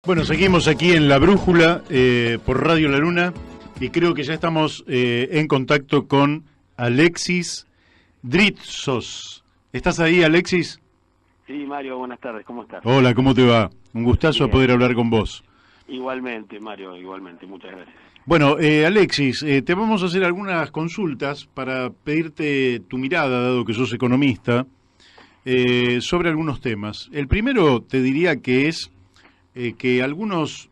Bueno, seguimos aquí en La Brújula por Radio La Luna y creo que ya estamos en contacto con Alexis Dritsos. ¿Estás ahí, Alexis? Sí, Mario, buenas tardes, ¿cómo estás? Hola, ¿cómo te va? Un gustazo Bien. poder hablar con vos. Igualmente, Mario, igualmente, muchas gracias. Bueno, Alexis, te vamos a hacer algunas consultas para pedirte tu mirada, dado que sos economista, sobre algunos temas. El primero te diría que es que algunos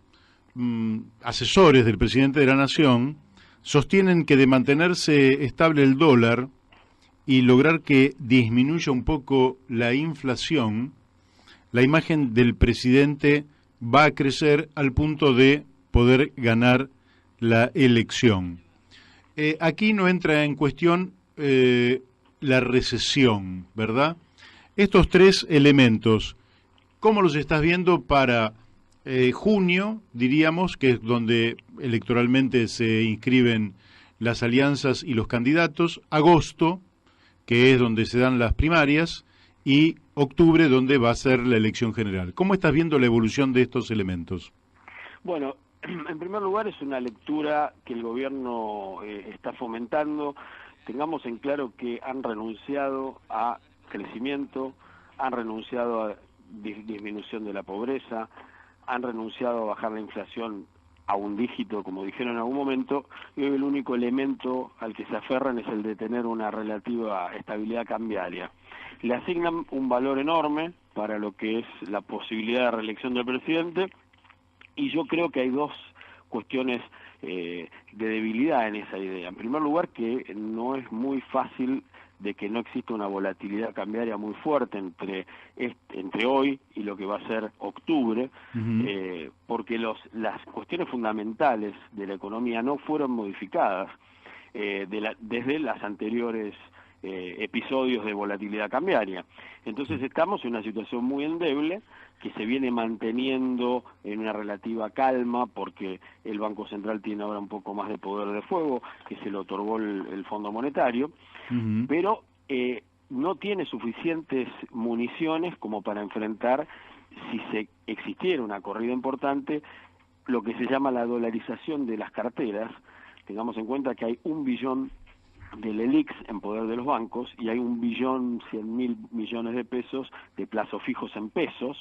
asesores del presidente de la Nación sostienen que de mantenerse estable el dólar y lograr que disminuya un poco la inflación, la imagen del presidente va a crecer al punto de poder ganar la elección. Aquí no entra en cuestión la recesión, ¿verdad? Estos tres elementos, ¿cómo los estás viendo para junio, diríamos, que es donde electoralmente se inscriben las alianzas y los candidatos, agosto, que es donde se dan las primarias, y octubre, donde va a ser la elección general? ¿Cómo estás viendo la evolución de estos elementos? Bueno, en primer lugar es una lectura que el gobierno está fomentando. Tengamos en claro que han renunciado a crecimiento, han renunciado a disminución de la pobreza, han renunciado a bajar la inflación a un dígito, como dijeron en algún momento, y hoy el único elemento al que se aferran es el de tener una relativa estabilidad cambiaria. Le asignan un valor enorme para lo que es la posibilidad de reelección del presidente, y yo creo que hay dos cuestiones de debilidad en esa idea. En primer lugar, que no es muy fácil de que no exista una volatilidad cambiaria muy fuerte entre hoy y lo que va a ser octubre, porque las cuestiones fundamentales de la economía no fueron modificadas desde las anteriores episodios de volatilidad cambiaria. Entonces estamos en una situación muy endeble que se viene manteniendo en una relativa calma porque el Banco Central tiene ahora un poco más de poder de fuego que se le otorgó el Fondo Monetario, pero no tiene suficientes municiones como para enfrentar, si se existiera una corrida importante, lo que se llama la dolarización de las carteras. Tengamos en cuenta que hay 1 billón del ELIX en poder de los bancos y hay 1.100.000.000.000 de pesos de plazos fijos en pesos.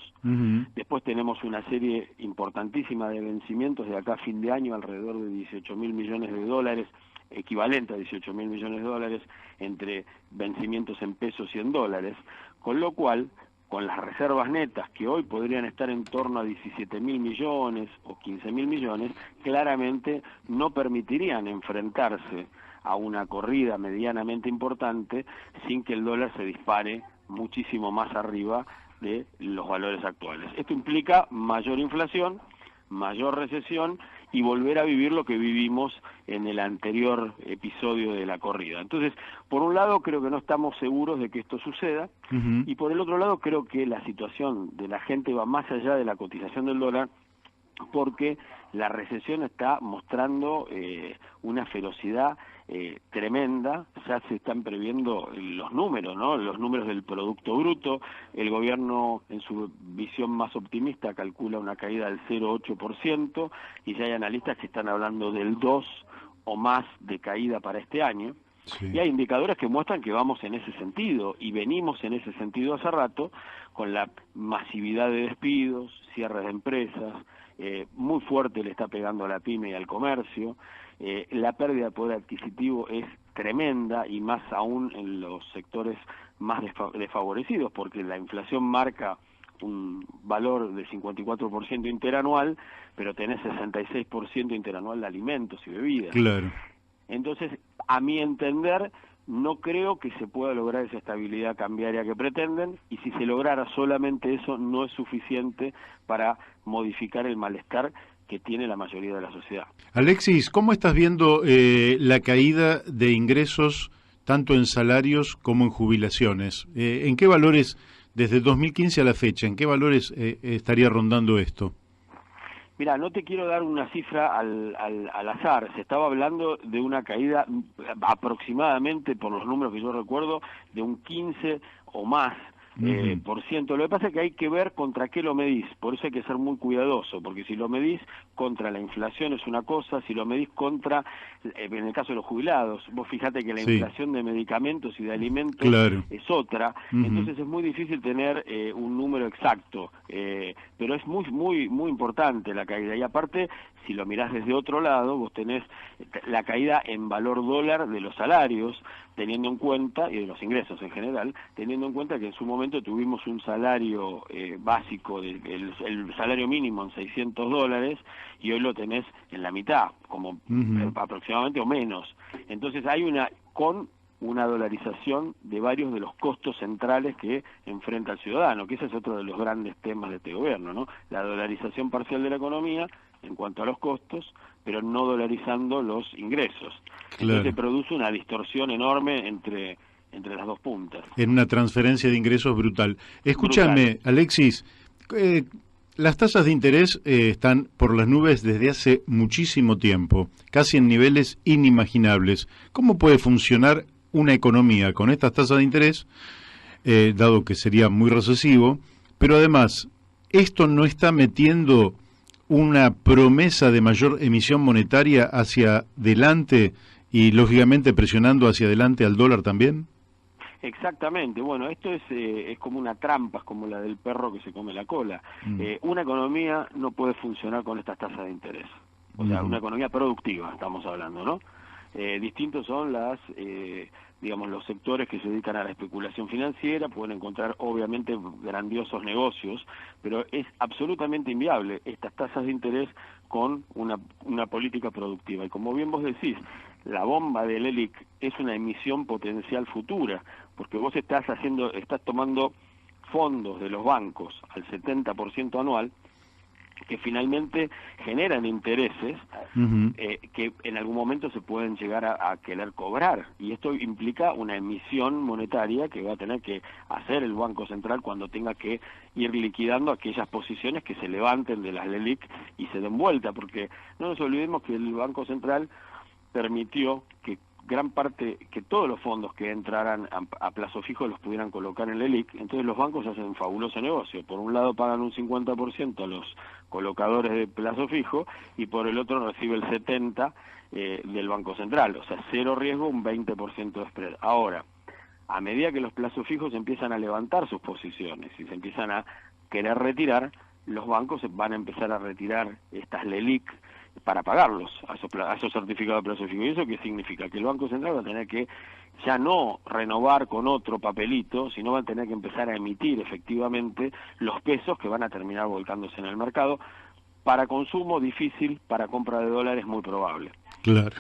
Después tenemos una serie importantísima de vencimientos de acá a fin de año, alrededor de 18.000 millones de dólares, equivalente a 18.000 millones de dólares entre vencimientos en pesos y en dólares, con lo cual, con las reservas netas que hoy podrían estar en torno a 17.000 millones o 15.000 millones, claramente no permitirían enfrentarse a una corrida medianamente importante sin que el dólar se dispare muchísimo más arriba de los valores actuales. Esto implica mayor inflación, mayor recesión y volver a vivir lo que vivimos en el anterior episodio de la corrida. Entonces, por un lado creo que no estamos seguros de que esto suceda, y por el otro lado creo que la situación de la gente va más allá de la cotización del dólar, porque la recesión está mostrando una ferocidad tremenda. Ya se están previendo los números, ¿no? Los números del Producto Bruto. El gobierno, en su visión más optimista, calcula una caída del 0,8%, y ya hay analistas que están hablando del 2 o más de caída para este año. Sí. Y hay indicadores que muestran que vamos en ese sentido, y venimos en ese sentido hace rato, con la masividad de despidos, cierres de empresas, muy fuerte le está pegando a la pyme y al comercio, la pérdida de poder adquisitivo es tremenda, y más aún en los sectores más desfavorecidos, porque la inflación marca un valor de 54% interanual, pero tenés 66% interanual de alimentos y bebidas. Claro. Entonces, a mi entender, no creo que se pueda lograr esa estabilidad cambiaria que pretenden, y si se lograra solamente eso, no es suficiente para modificar el malestar que tiene la mayoría de la sociedad. Alexis, ¿cómo estás viendo la caída de ingresos tanto en salarios como en jubilaciones? ¿En qué valores, desde 2015 a la fecha, en qué valores estaría rondando esto? Mira, no te quiero dar una cifra al azar. Se estaba hablando de una caída aproximadamente, por los números que yo recuerdo, de un 15 o más por ciento. Lo que pasa es que hay que ver contra qué lo medís, por eso hay que ser muy cuidadoso, porque si lo medís contra la inflación es una cosa, si lo medís contra, en el caso de los jubilados, vos fíjate que la inflación de medicamentos y de alimentos es otra, entonces es muy difícil tener un número exacto, pero es muy importante la caída, y aparte, si lo mirás desde otro lado, vos tenés la caída en valor dólar de los salarios, teniendo en cuenta, y de los ingresos en general, teniendo en cuenta que en su momento tuvimos un salario básico, el salario mínimo en $600, y hoy lo tenés en la mitad, como aproximadamente o menos. Entonces hay una dolarización de varios de los costos centrales que enfrenta el ciudadano, que ese es otro de los grandes temas de este gobierno, ¿no? La dolarización parcial de la economía en cuanto a los costos, pero no dolarizando los ingresos. Entonces se produce una distorsión enorme entre las dos puntas. En una transferencia de ingresos brutal. Escúchame, Alexis, las tasas de interés están por las nubes desde hace muchísimo tiempo, casi en niveles inimaginables. ¿Cómo puede funcionar una economía con estas tasas de interés, dado que sería muy recesivo, pero además, esto no está metiendo una promesa de mayor emisión monetaria hacia adelante y, lógicamente, presionando hacia adelante al dólar también? Exactamente, bueno, esto es como una trampa, es como la del perro que se come la cola. Una economía no puede funcionar con estas tasas de interés, o sea, una economía productiva, estamos hablando, ¿no? Distintos son digamos, los sectores que se dedican a la especulación financiera, pueden encontrar obviamente grandiosos negocios, pero es absolutamente inviable estas tasas de interés con una política productiva. Y como bien vos decís, la bomba del ELIC es una emisión potencial futura, porque vos estás tomando fondos de los bancos al 70% anual, que finalmente generan intereses que en algún momento se pueden llegar a querer cobrar, y esto implica una emisión monetaria que va a tener que hacer el Banco Central cuando tenga que ir liquidando aquellas posiciones que se levanten de las LELIC y se den vuelta, porque no nos olvidemos que el Banco Central permitió que gran parte, que todos los fondos que entraran a plazo fijo los pudieran colocar en LELIC, entonces los bancos hacen un fabuloso negocio. Por un lado pagan un 50% a los colocadores de plazo fijo y por el otro recibe el 70% del Banco Central, o sea, cero riesgo, un 20% de spread. Ahora, a medida que los plazos fijos empiezan a levantar sus posiciones y se empiezan a querer retirar, los bancos van a empezar a retirar estas LELIC para pagarlos a esos certificados de plazo fijo. ¿Y eso qué significa? Que el Banco Central va a tener que ya no renovar con otro papelito, sino va a tener que empezar a emitir efectivamente los pesos que van a terminar volcándose en el mercado. Para consumo difícil, para compra de dólares muy probable. Claro.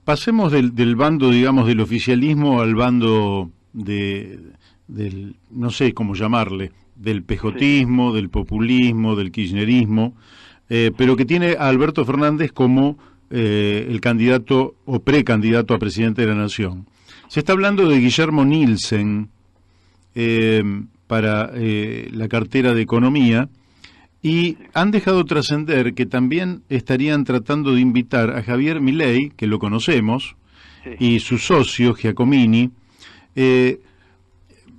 Pasemos del bando, digamos, del oficialismo al bando del, no sé cómo llamarle, del pejotismo, del populismo, del kirchnerismo, pero que tiene a Alberto Fernández como el candidato o precandidato a presidente de la Nación. Se está hablando de Guillermo Nielsen para la cartera de Economía, y han dejado trascender que también estarían tratando de invitar a Javier Milei, que lo conocemos, y su socio, Giacomini.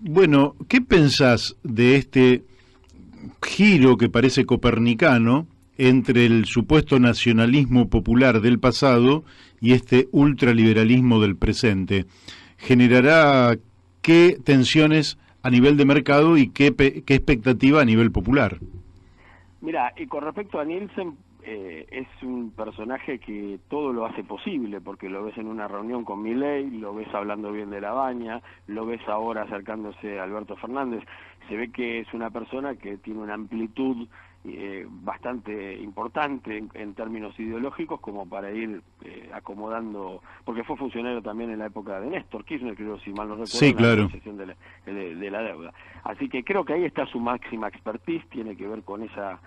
Bueno, ¿qué pensás de este giro que parece copernicano entre el supuesto nacionalismo popular del pasado y este ultraliberalismo del presente? ¿Generará qué tensiones a nivel de mercado y qué expectativa a nivel popular? Mira, y con respecto a Nielsen, es un personaje que todo lo hace posible, porque lo ves en una reunión con Milei, lo ves hablando bien de La Baña, lo ves ahora acercándose a Alberto Fernández. Se ve que es una persona que tiene una amplitud bastante importante en términos ideológicos, como para ir acomodando, porque fue funcionario también en la época de Néstor Kirchner, creo, si mal no recuerdo, sí, claro, en la negociación de la deuda. Así que creo que ahí está su máxima expertise, tiene que ver con esa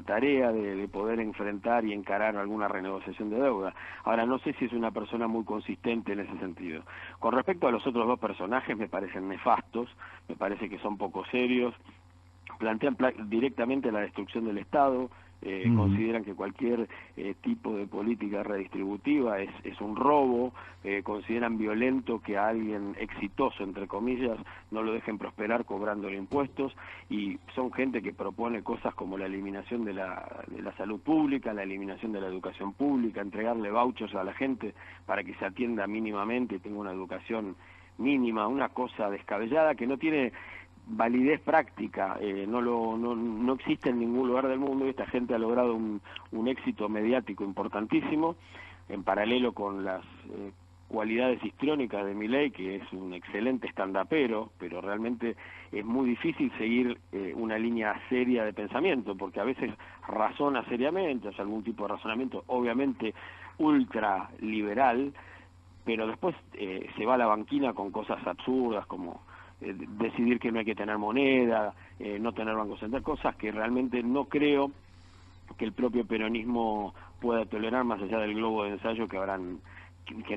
tarea de poder enfrentar y encarar alguna renegociación de deuda. Ahora, no sé si es una persona muy consistente en ese sentido. Con respecto a los otros dos personajes, me parecen nefastos, me parece que son poco serios, plantean directamente la destrucción del Estado, Consideran que cualquier tipo de política redistributiva es un robo, consideran violento que a alguien exitoso, entre comillas, no lo dejen prosperar cobrando impuestos, y son gente que propone cosas como la eliminación de la salud pública, la eliminación de la educación pública, entregarle vouchers a la gente para que se atienda mínimamente y tenga una educación mínima, una cosa descabellada que no tiene validez práctica, no existe en ningún lugar del mundo, y esta gente ha logrado un éxito mediático importantísimo, en paralelo con las cualidades histriónicas de Milei, que es un excelente stand-upero, pero realmente es muy difícil seguir una línea seria de pensamiento, porque a veces razona seriamente, hace algún tipo de razonamiento, obviamente ultraliberal, pero después se va a la banquina con cosas absurdas como decidir que no hay que tener moneda, no tener banco central, cosas que realmente no creo que el propio peronismo pueda tolerar, más allá del globo de ensayo que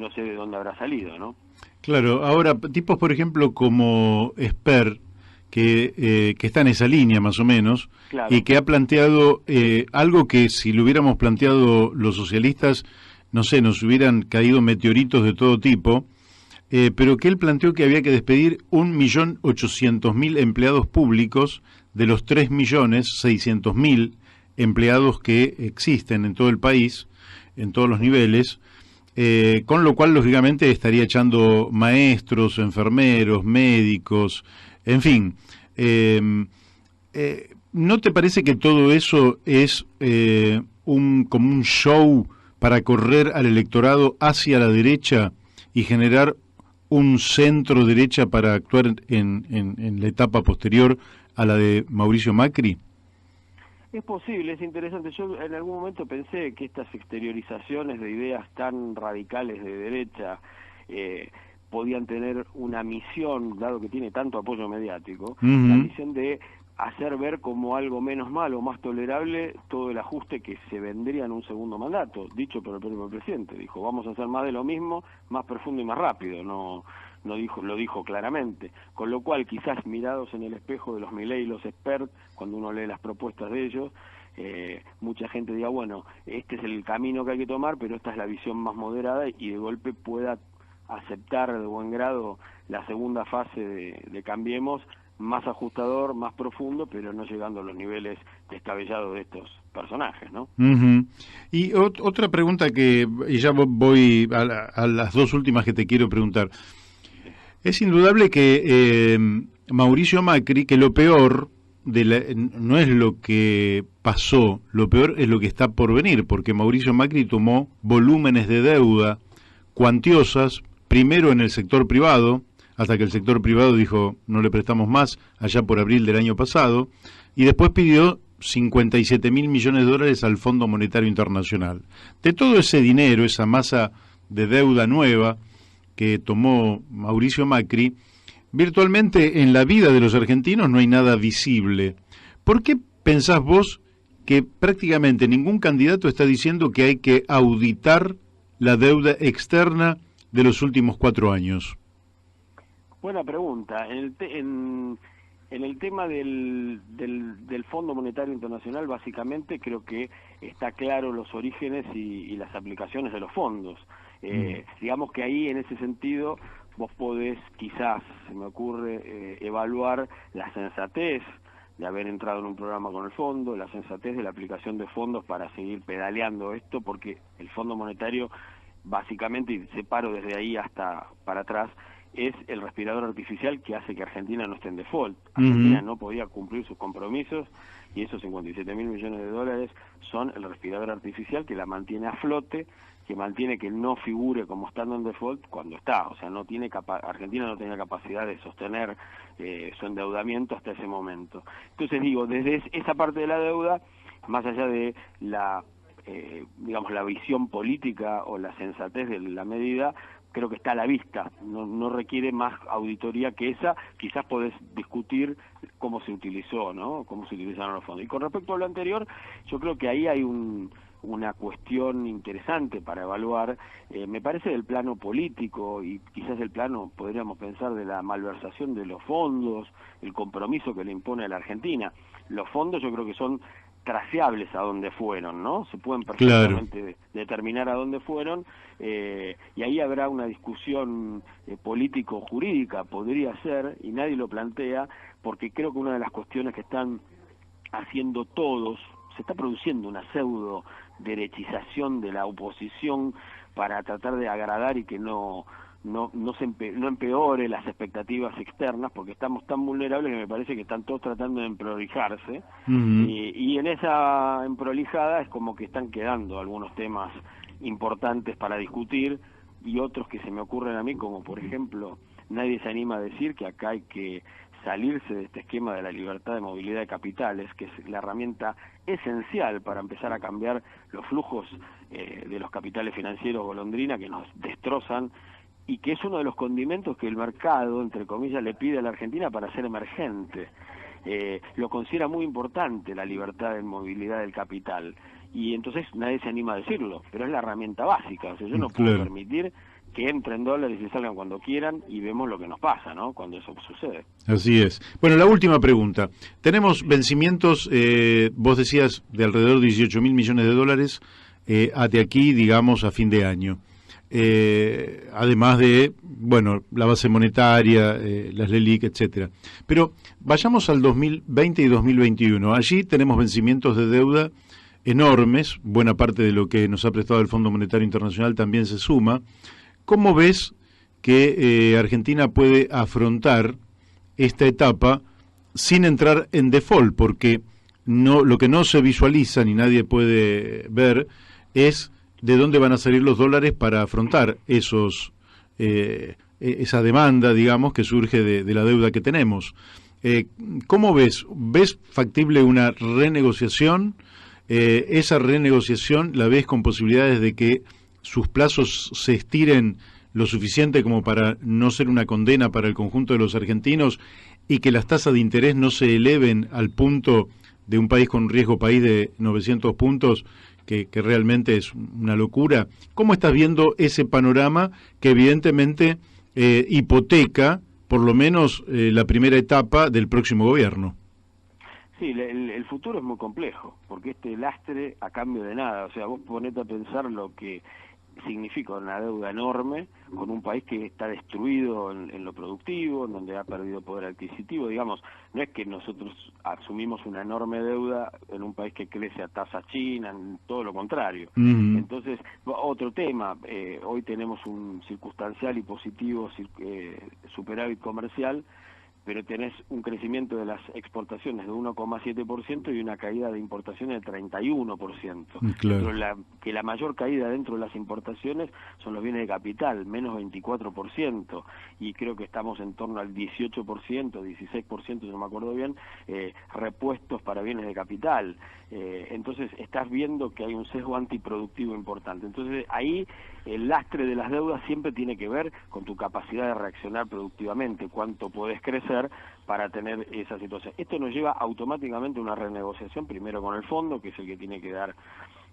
no sé de dónde habrá salido, ¿no? Claro, ahora tipos, por ejemplo, como Esper, que está en esa línea más o menos, claro, y que ha planteado algo que si lo hubiéramos planteado los socialistas, no sé, nos hubieran caído meteoritos de todo tipo, pero que él planteó que había que despedir 1.800.000 empleados públicos de los 3.600.000 empleados que existen en todo el país, en todos los niveles, con lo cual lógicamente estaría echando maestros, enfermeros, médicos, en fin. ¿No te parece que todo eso es como un show para correr al electorado hacia la derecha y generar un centro derecha para actuar en la etapa posterior a la de Mauricio Macri? Es posible, es interesante. Yo en algún momento pensé que estas exteriorizaciones de ideas tan radicales de derecha podían tener una misión, dado que tiene tanto apoyo mediático, la misión de hacer ver como algo menos malo, más tolerable, todo el ajuste que se vendría en un segundo mandato, dicho por el propio presidente. Dijo, vamos a hacer más de lo mismo, más profundo y más rápido, lo dijo claramente. Con lo cual, quizás mirados en el espejo de los Milei y los Spert, cuando uno lee las propuestas de ellos, mucha gente diga, bueno, este es el camino que hay que tomar, pero esta es la visión más moderada, y de golpe pueda aceptar de buen grado la segunda fase de Cambiemos, más ajustador, más profundo, pero no llegando a los niveles descabellados de estos personajes, ¿no? Y otra pregunta y ya voy a las dos últimas que te quiero preguntar. Es indudable que Mauricio Macri, que lo peor no es lo que pasó, lo peor es lo que está por venir, porque Mauricio Macri tomó volúmenes de deuda cuantiosas, primero en el sector privado, hasta que el sector privado dijo no le prestamos más, allá por abril del año pasado, y después pidió 57.000 millones de dólares al Fondo Monetario Internacional. De todo ese dinero, esa masa de deuda nueva que tomó Mauricio Macri, virtualmente en la vida de los argentinos no hay nada visible. ¿Por qué pensás vos que prácticamente ningún candidato está diciendo que hay que auditar la deuda externa de los últimos 4 años? Buena pregunta. En el tema del Fondo Monetario Internacional, básicamente creo que está claro los orígenes y las aplicaciones de los fondos. Digamos que ahí, en ese sentido, vos podés, quizás, se me ocurre, evaluar la sensatez de haber entrado en un programa con el fondo, la sensatez de la aplicación de fondos para seguir pedaleando esto, porque el Fondo Monetario, básicamente, y separo desde ahí hasta para atrás, es el respirador artificial que hace que Argentina no esté en default. Argentina no podía cumplir sus compromisos, y esos 57.000 millones de dólares son el respirador artificial que la mantiene a flote, que mantiene que no figure como estando en default cuando está. O sea, Argentina no tenía capacidad de sostener su endeudamiento hasta ese momento. Entonces digo, desde esa parte de la deuda, más allá de la visión política o la sensatez de la medida, creo que está a la vista, no requiere más auditoría que esa. Quizás podés discutir cómo se utilizó, ¿no? Cómo se utilizaron los fondos. Y con respecto a lo anterior, yo creo que ahí hay una cuestión interesante para evaluar, me parece, del plano político, y quizás el plano, podríamos pensar, de la malversación de los fondos, el compromiso que le impone a la Argentina. Los fondos yo creo que son traceables a dónde fueron, ¿no? Se pueden Claro. perfectamente determinar a dónde fueron, y ahí habrá una discusión político-jurídica, podría ser, y nadie lo plantea, porque creo que una de las cuestiones que están haciendo todos, se está produciendo una pseudo derechización de la oposición para tratar de agradar y que no empeore las expectativas externas, porque estamos tan vulnerables que me parece que están todos tratando de emprolijarse, Ujú. y en esa emprolijada es como que están quedando algunos temas importantes para discutir, y otros que se me ocurren a mí, como por ejemplo, nadie se anima a decir que acá hay que salirse de este esquema de la libertad de movilidad de capitales, que es la herramienta esencial para empezar a cambiar los flujos de los capitales financieros golondrina que nos destrozan, y que es uno de los condimentos que el mercado, entre comillas, le pide a la Argentina para ser emergente. Lo considera muy importante la libertad de movilidad del capital, y entonces nadie se anima a decirlo, pero es la herramienta básica. O sea, yo no puedo Claro. permitir que entren dólares y salgan cuando quieran, y vemos lo que nos pasa, ¿no?, cuando eso sucede. Así es. Bueno, la última pregunta. Tenemos vencimientos, vos decías, de alrededor de 18.000 millones de dólares de aquí, digamos, a fin de año. Además de, bueno, la base monetaria, las LELIC, etcétera. Pero vayamos al 2020 y 2021. Allí tenemos vencimientos de deuda enormes, buena parte de lo que nos ha prestado el Fondo Monetario Internacional también se suma. ¿Cómo ves que Argentina puede afrontar esta etapa sin entrar en default? Porque no, lo que no se visualiza ni nadie puede ver es de dónde van a salir los dólares para afrontar esa demanda, digamos, que surge de la deuda que tenemos. ¿Cómo ves? ¿Ves factible una renegociación? ¿Esa renegociación la ves con posibilidades de que sus plazos se estiren lo suficiente como para no ser una condena para el conjunto de los argentinos y que las tasas de interés no se eleven al punto de un país con un riesgo país de 900 puntos, que realmente es una locura? ¿Cómo estás viendo ese panorama que evidentemente hipoteca por lo menos la primera etapa del próximo gobierno? Sí, el futuro es muy complejo, porque este lastre a cambio de nada, o sea, vos ponete a pensar lo que significa una deuda enorme con un país que está destruido en lo productivo, en donde ha perdido poder adquisitivo. Digamos, no es que nosotros asumimos una enorme deuda en un país que crece a tasa china, todo lo contrario. Uh-huh. Entonces, otro tema, hoy tenemos un circunstancial y positivo superávit comercial, pero tenés un crecimiento de las exportaciones de 1,7% y una caída de importaciones de 31%. Claro. Que la mayor caída dentro de las importaciones son los bienes de capital, menos 24%, y creo que estamos en torno al 18%, 16%, no me acuerdo bien, repuestos para bienes de capital. Entonces estás viendo que hay un sesgo antiproductivo importante. Entonces ahí el lastre de las deudas siempre tiene que ver con tu capacidad de reaccionar productivamente, cuánto podés crecer para tener esa situación. Esto nos lleva automáticamente a una renegociación, primero con el fondo, que es el que tiene que dar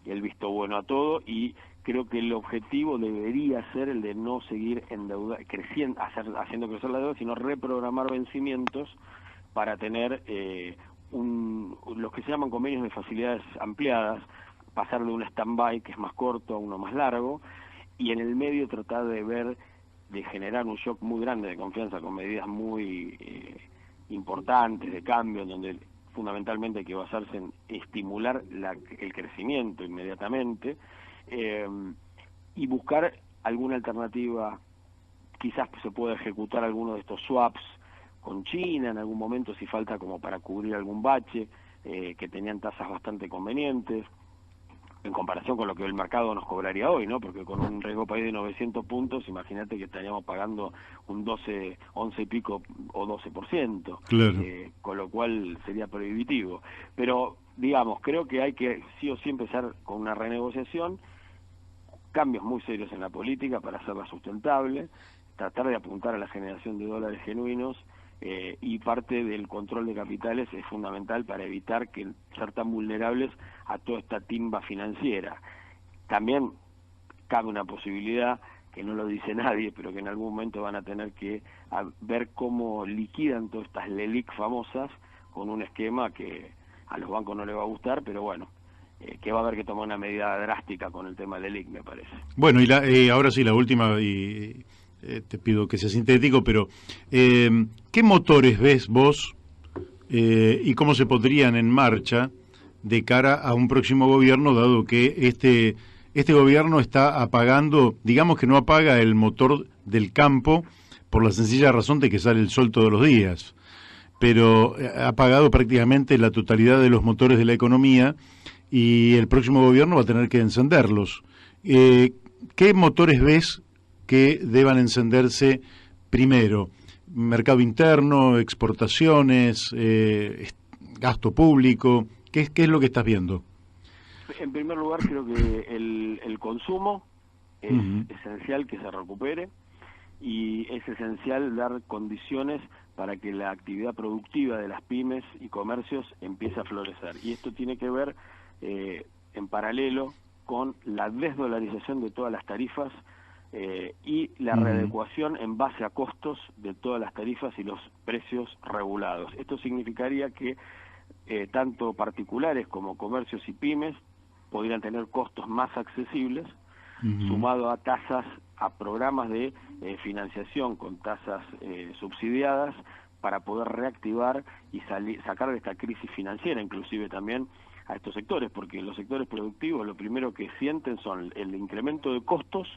el visto bueno a todo, y creo que el objetivo debería ser el de no seguir haciendo crecer la deuda, sino reprogramar vencimientos para tener los que se llaman convenios de facilidades ampliadas, pasar de un stand-by, que es más corto, a uno más largo, y en el medio tratar de generar un shock muy grande de confianza con medidas muy importantes de cambio, en donde fundamentalmente hay que basarse en estimular el crecimiento inmediatamente, y buscar alguna alternativa. Quizás se pueda ejecutar alguno de estos swaps con China en algún momento, si falta, como para cubrir algún bache, que tenían tasas bastante convenientes en comparación con lo que el mercado nos cobraría hoy, ¿no? Porque con un riesgo país de 900 puntos, imagínate que estaríamos pagando un 12, 11 y pico o 12%, Claro. con lo cual sería prohibitivo. Pero, digamos, creo que hay que sí o sí empezar con una renegociación, cambios muy serios en la política para hacerla sustentable, tratar de apuntar a la generación de dólares genuinos, y parte del control de capitales es fundamental para evitar que ser tan vulnerables a toda esta timba financiera. También cabe una posibilidad, que no lo dice nadie, pero que en algún momento van a tener que ver cómo liquidan todas estas LELIC famosas con un esquema que a los bancos no les va a gustar, pero bueno, que va a haber que tomar una medida drástica con el tema del ELIC, me parece. Bueno, ahora sí, la última, y te pido que sea sintético, pero ¿qué motores ves vos y cómo se pondrían en marcha de cara a un próximo gobierno, dado que este gobierno está apagando, digamos que no apaga el motor del campo por la sencilla razón de que sale el sol todos los días, pero ha apagado prácticamente la totalidad de los motores de la economía y el próximo gobierno va a tener que encenderlos? ¿Qué motores ves que deban encenderse primero? ¿Mercado interno, exportaciones, gasto público? ¿Qué es lo que estás viendo? En primer lugar, creo que el consumo es esencial que se recupere, y es esencial dar condiciones para que la actividad productiva de las pymes y comercios empiece a florecer. Y esto tiene que ver en paralelo con la desdolarización de todas las tarifas y la readecuación en base a costos de todas las tarifas y los precios regulados. Esto significaría que tanto particulares como comercios y pymes podrían tener costos más accesibles, sumado a tasas, a programas de financiación con tasas subsidiadas, para poder reactivar y sacar de esta crisis financiera, inclusive también a estos sectores, porque los sectores productivos lo primero que sienten son el incremento de costos,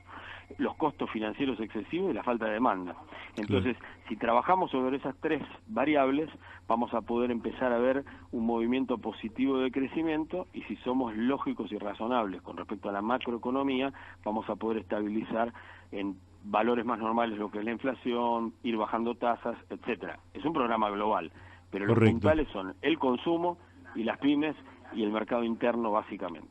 los costos financieros excesivos y la falta de demanda. Entonces, si trabajamos sobre esas tres variables, vamos a poder empezar a ver un movimiento positivo de crecimiento, y si somos lógicos y razonables con respecto a la macroeconomía, vamos a poder estabilizar en valores más normales lo que es la inflación, ir bajando tasas, etcétera. Es un programa global, pero los puntuales son el consumo y las pymes y el mercado interno, básicamente.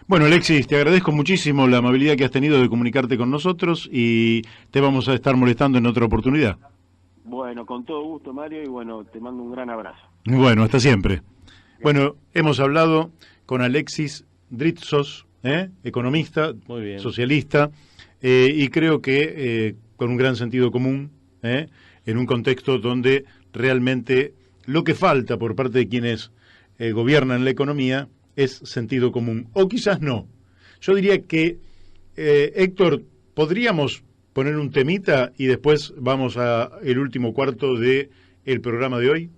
Bueno, Alexis, te agradezco muchísimo la amabilidad que has tenido de comunicarte con nosotros, y te vamos a estar molestando en otra oportunidad. Bueno, con todo gusto, Mario, y bueno, te mando un gran abrazo. Bueno, hasta siempre. Bueno, hemos hablado con Alexis Dritsos, economista, socialista, y creo que con un gran sentido común, en un contexto donde realmente lo que falta por parte de quienes gobiernan la economía es sentido común, o quizás no. Yo diría que, Héctor, podríamos poner un temita y después vamos a el último cuarto de el programa de hoy.